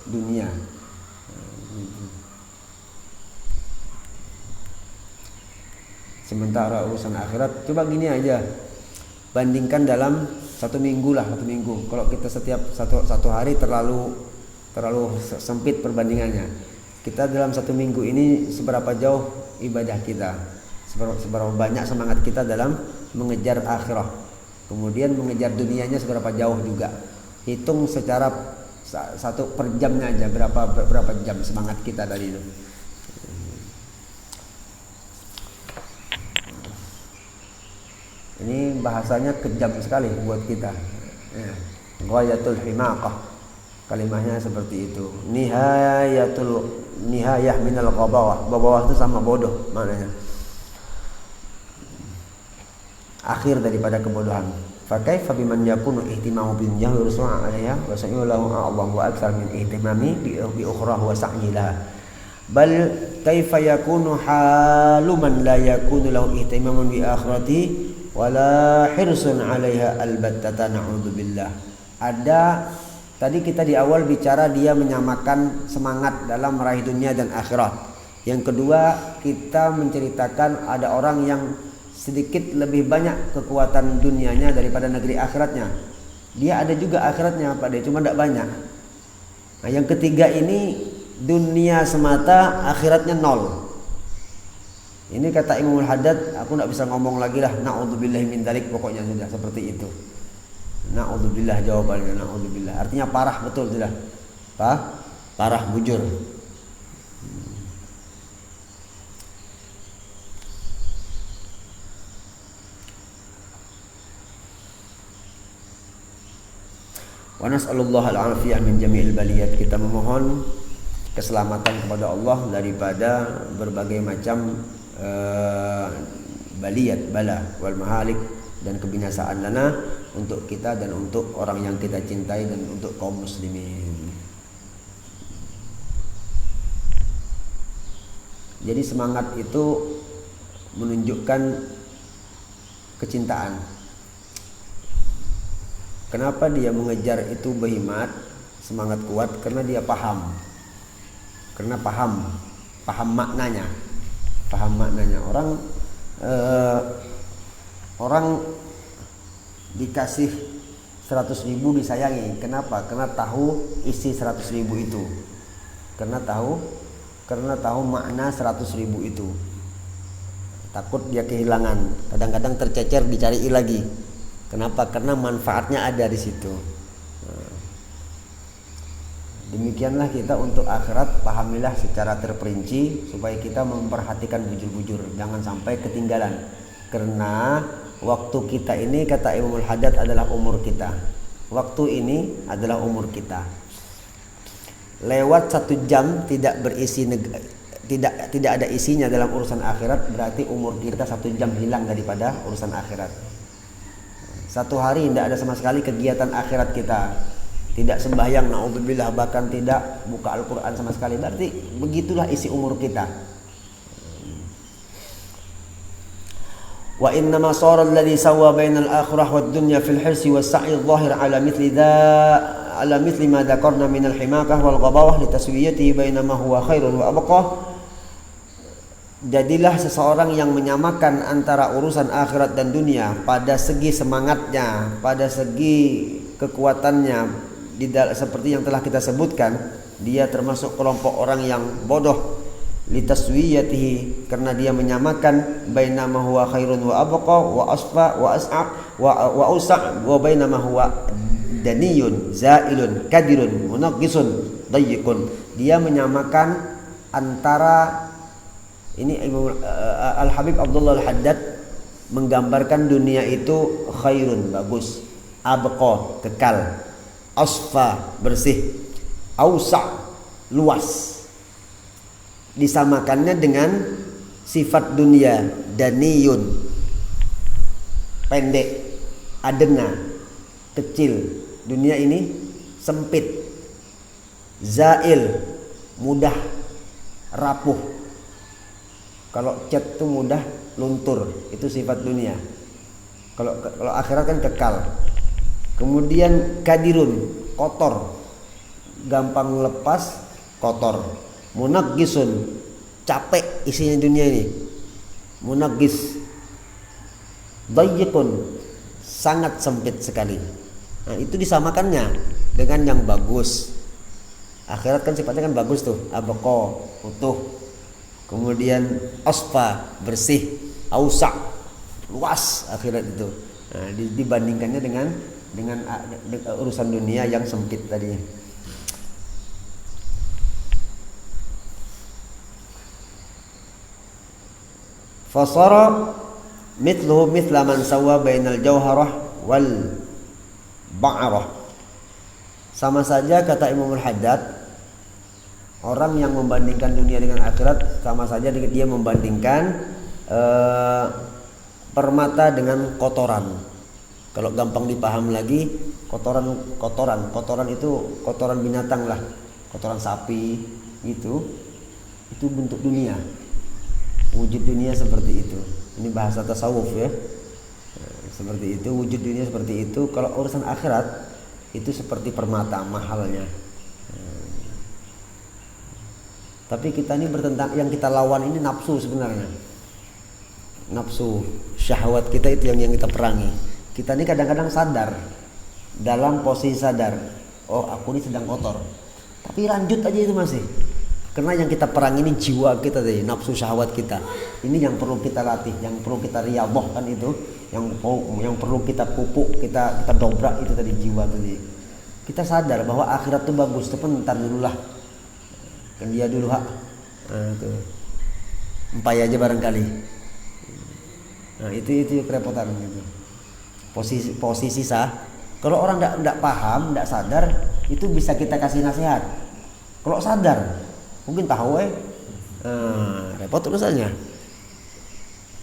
dunia. Sementara urusan akhirat, coba gini aja, bandingkan dalam satu minggu. Kalau kita setiap satu hari terlalu sempit perbandingannya. Kita dalam satu minggu ini seberapa jauh ibadah kita, seberapa banyak semangat kita dalam mengejar akhirah. Kemudian mengejar dunianya seberapa jauh juga. Hitung secara satu per jamnya aja, berapa jam semangat kita tadi itu. Ini bahasanya kejam sekali buat kita. Ghayatul himaqah. Kalimatnya seperti itu. Nihayah minal ghabawah. Ghabawah itu sama bodoh maknanya. Akhir daripada kebodohan. Fa kaifa biman yakunu ihtimamu bin jahwi ruswa 'alaiha wa sa'yulahu a'dham wa aktsar min ihtimami bi ukhrahu wa sa'yilaha. Bal kaifa yakunu halu man la yakunu lahu ihtimamun bi akhirati wala hirsun 'alaiha albattata na'udzubillah. Ada tadi kita di awal bicara dia menyamakan semangat dalam meraih dunia dan akhirat. Yang kedua, kita menceritakan ada orang yang sedikit lebih banyak kekuatan dunianya daripada negeri akhiratnya. Dia ada juga akhiratnya Pak, dia cuma tidak banyak. Nah, yang ketiga ini dunia semata, akhiratnya nol. Ini kata Imam Haddad, aku tidak bisa ngomong lagi lah. Na'udzubillahi min dzalik, pokoknya sudah seperti itu. Na'udzubillah jawabannya, na'udzubillah. Artinya parah betul sudah. Parah bujur. Wa nas'alullah al-afiyah min jami'il baliyat. Kita memohon keselamatan kepada Allah daripada berbagai macam baliyat, bala wal mahalik, dan kebinasaan lana untuk kita dan untuk orang yang kita cintai dan untuk kaum muslimin. Jadi semangat itu menunjukkan kecintaan. Kenapa dia mengejar itu berhimat? semangat kuat karena dia paham. Karena paham maknanya. Paham maknanya. Orang dikasih 100.000 disayangi. Kenapa? Karena tahu isi 100.000 itu. Karena tahu makna 100.000 itu. Takut dia kehilangan. Kadang-kadang tercecer dicari lagi. Kenapa? Karena manfaatnya ada di situ. Demikianlah kita untuk akhirat, pahamilah secara terperinci supaya kita memperhatikan bujur-bujur, jangan sampai ketinggalan. Karena waktu kita ini, kata Imam Al-Haddad, adalah umur kita. Waktu ini adalah umur kita. Lewat 1 jam tidak berisi, tidak ada isinya dalam urusan akhirat, berarti umur kita 1 jam hilang daripada urusan akhirat. 1 hari tidak ada sama sekali kegiatan akhirat kita. Tidak sembahyang, naudzubillah, bahkan tidak buka Al-Quran sama sekali. Berarti begitulah isi umur kita. Wa innama sara alladhi sawwa bainal akhirah wad dunya fil hirsi was sa'i adh-dhahir ala mithli ma dzakarna min al-himakah wal ghabawah li taswiyatihi baina ma huwa khairun wa abqa. Jadilah seseorang yang menyamakan antara urusan akhirat dan dunia pada segi semangatnya, pada segi kekuatannya. Seperti yang telah kita sebutkan, dia termasuk kelompok orang yang bodoh, litaswiyatihi, karena dia menyamakan baina ma huwa khairun wa abqa wa asfa wa as'a wa ausa' wa baina ma huwa daniyun zailun kadirun munaqqisun dayyiqun. Dia menyamakan antara ini. Al-Habib Abdullah Al-Haddad menggambarkan dunia itu khairun, bagus, abqa, kekal, asfa, bersih, ausa, luas. Disamakannya dengan sifat dunia, daniyun, pendek, adena, kecil. Dunia ini sempit, zail, mudah rapuh. Kalau cat itu mudah luntur, itu sifat dunia. Kalau akhirat kan kekal. Kemudian kadirun, kotor, gampang lepas, kotor. Munaqqisun, capek isinya dunia ini. Munaqqis. Dayyiqun, sangat sempit sekali. Nah, itu disamakannya dengan yang bagus. Akhirat kan sifatnya kan bagus tuh, abqa, utuh. Kemudian asfa, bersih, ausa, luas akhirat itu. Nah, dibandingkannya dengan urusan dunia yang sempit tadi. Fasara mithluhu mithla man sawwa bainal jauharah wal ba'arah. Sama saja, kata Imam Al-Haddad, orang yang membandingkan dunia dengan akhirat sama saja dia membandingkan permata dengan kotoran. Kalau gampang dipaham lagi, kotoran itu kotoran binatang lah, kotoran sapi gitu. Itu bentuk dunia. Wujud dunia seperti itu. Ini bahasa tasawuf ya. Seperti itu, wujud dunia seperti itu. Kalau urusan akhirat itu seperti permata mahalnya. Tapi kita ini bertentang, yang kita lawan ini nafsu sebenarnya. Nafsu, syahwat kita itu yang kita perangi. Kita ini kadang-kadang sadar, dalam posisi sadar, oh aku ini sedang kotor. Tapi lanjut aja itu masih. Karena yang kita perang ini jiwa kita tadi, nafsu syahwat kita. Ini yang perlu kita latih, yang perlu kita riyadhah kan itu, yang perlu kita pupuk, kita dobrak itu tadi, jiwa tadi. Kita sadar bahwa akhirat itu bagus, tapi ntar dulu lah. Kan dia dulu hak. Nah, itu. Empai aja barangkali. Nah, itu kerepotan gitu. Posisi sah. Kalau orang enggak paham, enggak sadar, itu bisa kita kasih nasihat. Kalau sadar, mungkin tahu repot urusannya.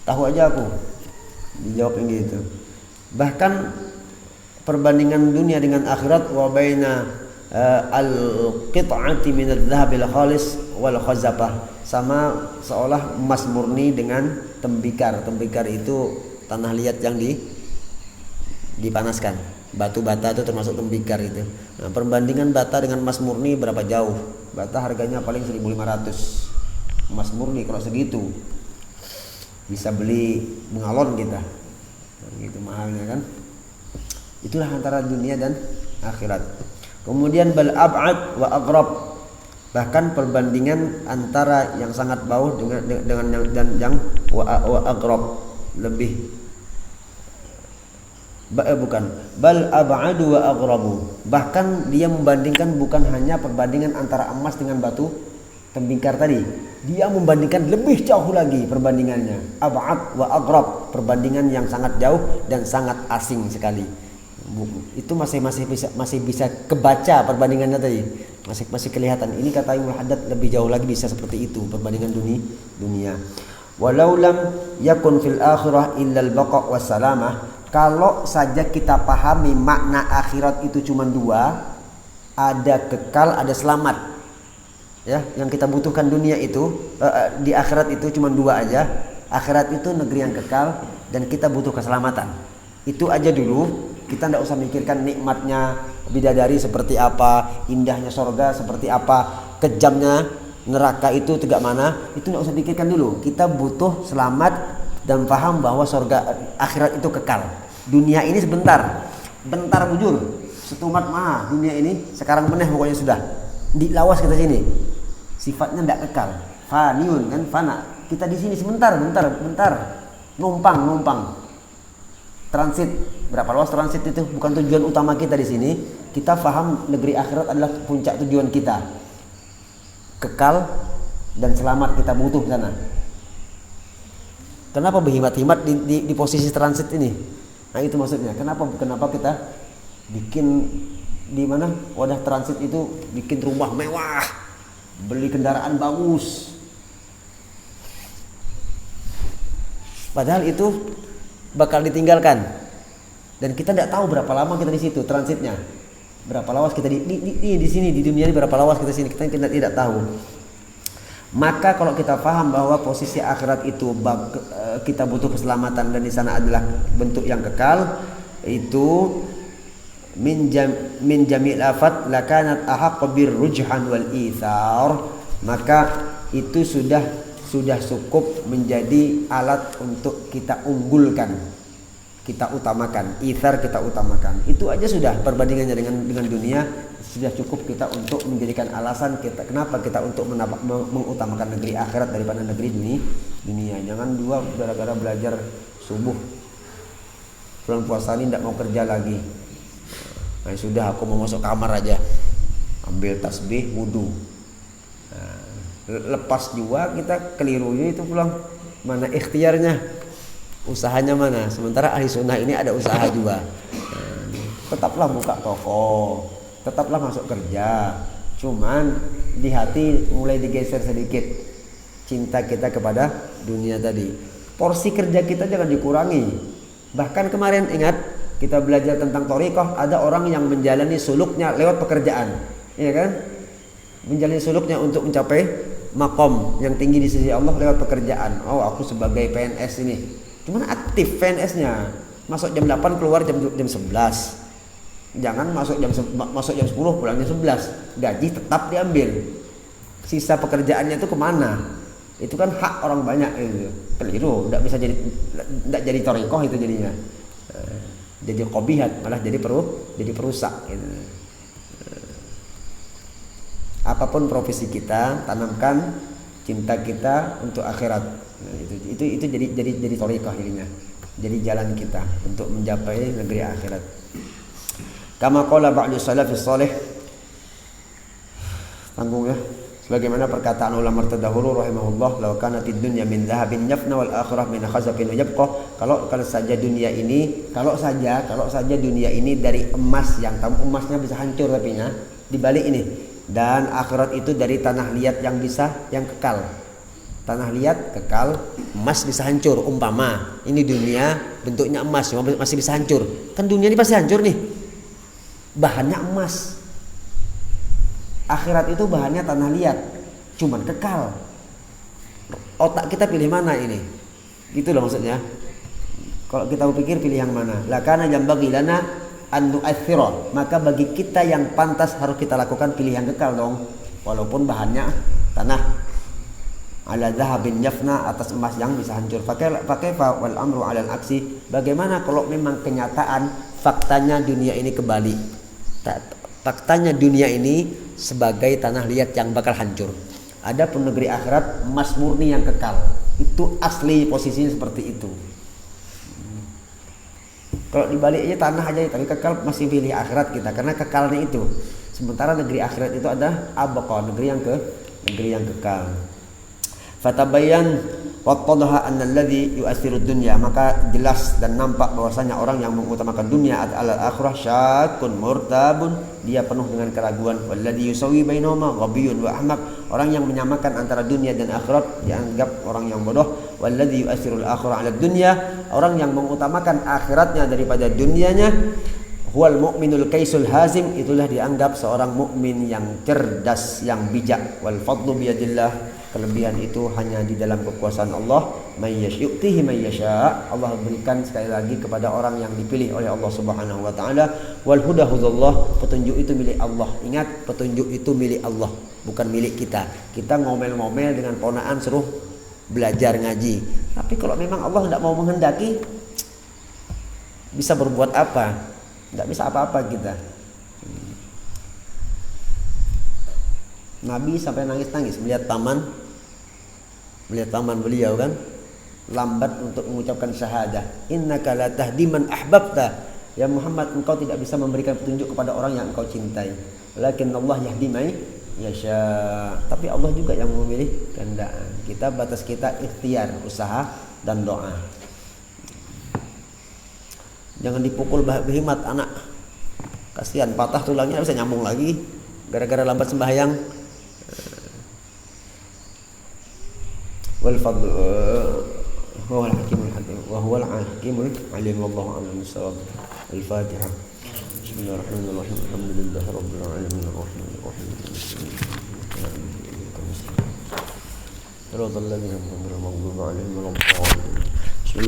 Tahu aja aku. Dijawab gitu. Bahkan perbandingan dunia dengan akhirat, wa baina al-qit'ati min adh-dhahabil khalis wal khazafah, sama seolah emas murni dengan tembikar. Tembikar itu tanah liat yang dipanaskan. Batu bata itu termasuk tembikar itu. Nah, perbandingan bata dengan emas murni berapa jauh? Bata harganya paling 1.500. Emas murni kalau segitu bisa beli mengalon kita. Nah, gitu mahalnya kan. Itulah antara dunia dan akhirat. Kemudian bal ab'ad wa aghrab. Bahkan perbandingan antara yang sangat jauh dengan yang wa aghrab, lebih bukan bal ab'adu wa aghrabu. Bahkan dia membandingkan bukan hanya perbandingan antara emas dengan batu tembikar tadi, dia membandingkan lebih jauh lagi perbandingannya. Ab'ad wa aghrab, perbandingan yang sangat jauh dan sangat asing sekali. Itu masih bisa kebaca perbandingannya tadi, masih kelihatan. Ini kata Ibnu Haddad lebih jauh lagi bisa seperti itu perbandingan dunia. Walau lam yakun fil akhirah illa al-baqa' was salamah. Kalau saja kita pahami makna akhirat itu cuma dua, ada kekal, ada selamat. Ya, yang kita butuhkan dunia itu di akhirat itu cuma dua aja. Akhirat itu negeri yang kekal dan kita butuh keselamatan. Itu aja dulu. Kita tidak usah mikirkan nikmatnya bidadari seperti apa, indahnya sorga seperti apa, kejamnya neraka itu tegak mana. Itu tidak usah pikirkan dulu. Kita butuh selamat dan paham bahwa surga akhirat itu kekal. Dunia ini sebentar, bentar bujur, setumat maha dunia ini. Sekarang meneh pokoknya sudah dilawas kita sini. Sifatnya tidak kekal, faniun kan, fana. Kita di sini sebentar, numpang. Transit, berapa luas transit itu bukan tujuan utama kita di sini. Kita paham negeri akhirat adalah puncak tujuan kita. Kekal dan selamat kita butuh sana. Kenapa berhemat-hemat di posisi transit ini? Nah itu maksudnya. Kenapa kita bikin di mana wadah transit itu bikin rumah mewah, beli kendaraan bagus. Padahal itu bakal ditinggalkan dan kita tidak tahu berapa lama kita di situ transitnya. Berapa lawas kita di sini di dunia ini, berapa lawas kita sini, kita tidak tahu. Maka kalau kita paham bahwa posisi akhirat itu kita butuh keselamatan dan di sana adalah bentuk yang kekal, itu min jamil afat lakanat ahaq bir rujhan wal ithar, maka itu sudah cukup menjadi alat untuk kita unggulkan, kita utamakan, ithar kita utamakan. Itu aja sudah perbandingannya dengan dunia. Sudah cukup kita untuk menjadikan alasan kita kenapa kita untuk mengutamakan negeri akhirat daripada negeri dunia. Jangan dua gara-gara belajar subuh bulan puasa ini tidak mau kerja lagi. Nah, sudah aku mau masuk kamar aja, ambil tasbih, wudu. Nah, lepas juga kita kelirunya itu pulang. Mana ikhtiarnya, usahanya mana? Sementara ahli sunnah ini ada usaha juga. Nah, tetaplah buka toko, tetaplah masuk kerja, cuman di hati mulai digeser sedikit cinta kita kepada dunia tadi. Porsi kerja kita jangan dikurangi. Bahkan kemarin ingat kita belajar tentang thariqah, ada orang yang menjalani suluknya lewat pekerjaan, ya kan? Menjalani suluknya untuk mencapai makom yang tinggi di sisi Allah lewat pekerjaan. Oh, aku sebagai PNS ini, cuman aktif PNS-nya, masuk jam 8 keluar jam 11. Jangan masuk jam 10 pulang jam 11. Gaji tetap diambil. Sisa pekerjaannya itu kemana? Itu kan hak orang banyak itu. Keliru, tidak jadi thariqah itu jadinya. Jadi qabihat, malah jadi perusak gitu. Apapun profesi kita, tanamkan cinta kita untuk akhirat. Nah, itu jadi thariqah jadinya. Jadi jalan kita untuk mencapai negeri akhirat. Kama qala ba'du salafis salih, tanggung ya, sebagaimana perkataan ulama terdahulu rahimahullah, law kanatid dunya min dhahabin yafna wal akhirah min khazafin yabqa. Kalau saja dunia ini dari emas, yang emasnya bisa hancur tapinya dibalik ini, dan akhirat itu dari tanah liat yang kekal. Tanah liat kekal, emas bisa hancur. Umpama ini dunia bentuknya emas masih bisa hancur, kan dunia ini pasti hancur nih. Bahannya emas, akhirat itu bahannya tanah liat, cuman kekal. Otak kita pilih mana ini? Gitu loh maksudnya. Kalau kita pikir pilih yang mana? La kana jambagi lana an nu'athira, maka bagi kita yang pantas harus kita lakukan pilih yang kekal dong, walaupun bahannya tanah. Ala dhahabin yafna, atas emas yang bisa hancur. Pakai wal amru alal aksi, bagaimana kalau memang kenyataan faktanya dunia ini kembali, faktanya dunia ini sebagai tanah liat yang bakal hancur. Adapun negeri akhirat emas murni yang kekal. Itu asli posisinya seperti itu. Kalau dibaliknya tanah aja, tapi kekal, masih pilih akhirat kita karena kekalnya itu. Sementara negeri akhirat itu ada abqa, negeri yang kekal. Fatabayyan wattadha anna alladhi yu'athiru dunya, maka jelas dan nampak bahwasanya orang yang mengutamakan dunia alal akhirah syakun murtabun, dia penuh dengan keraguan. Walladhi yusawi bainahuma ghabiyun wa ahmaq, orang yang menyamakan antara dunia dan akhirat dianggap orang yang bodoh. Walladhi yu'athiru al-akhirah 'ala dunya, orang yang mengutamakan akhiratnya daripada dunianya, huwal mu'minul kaisul hazim, itulah dianggap seorang mukmin yang cerdas, yang bijak. Wal fadlu biyadillah, kelebihan itu hanya di dalam kekuasaan Allah. May yu'tihi may yasha, Allah berikan sekali lagi kepada orang yang dipilih oleh Allah Subhanahu wa taala. Wal huda hudallah, petunjuk itu milik Allah. Ingat, petunjuk itu milik Allah, bukan milik kita. Kita ngomel-ngomel dengan ponaan suruh belajar ngaji, tapi kalau memang Allah tidak mau menghendaki, bisa berbuat apa? Tidak bisa apa-apa kita. Nabi sampai nangis-nangis melihat paman beliau kan lambat untuk mengucapkan syahadah. Innaka la tahdi man ahbabta, ya Muhammad, engkau tidak bisa memberikan petunjuk kepada orang yang engkau cintai. Lakin Allah yahdi may yasha, tapi Allah juga yang memilih kehendak. Kita, batas kita ikhtiar, usaha dan doa. Jangan dipukul berhemat anak, kasihan, patah tulangnya bisa nyambung lagi gara-gara lambat sembahyang. Wal fadl huwa al-hakimul hakim wa huwa al-hakimul alim, wallahu a'lam bissawab. Al-Fatihah. Bismillahirrahmanirrahim. Alhamdulillahirabbil alamin arrahmanir rahim. Shiratal ladzina an'amta 'alaihim ghairil maghdubi 'alaihim waladdallin.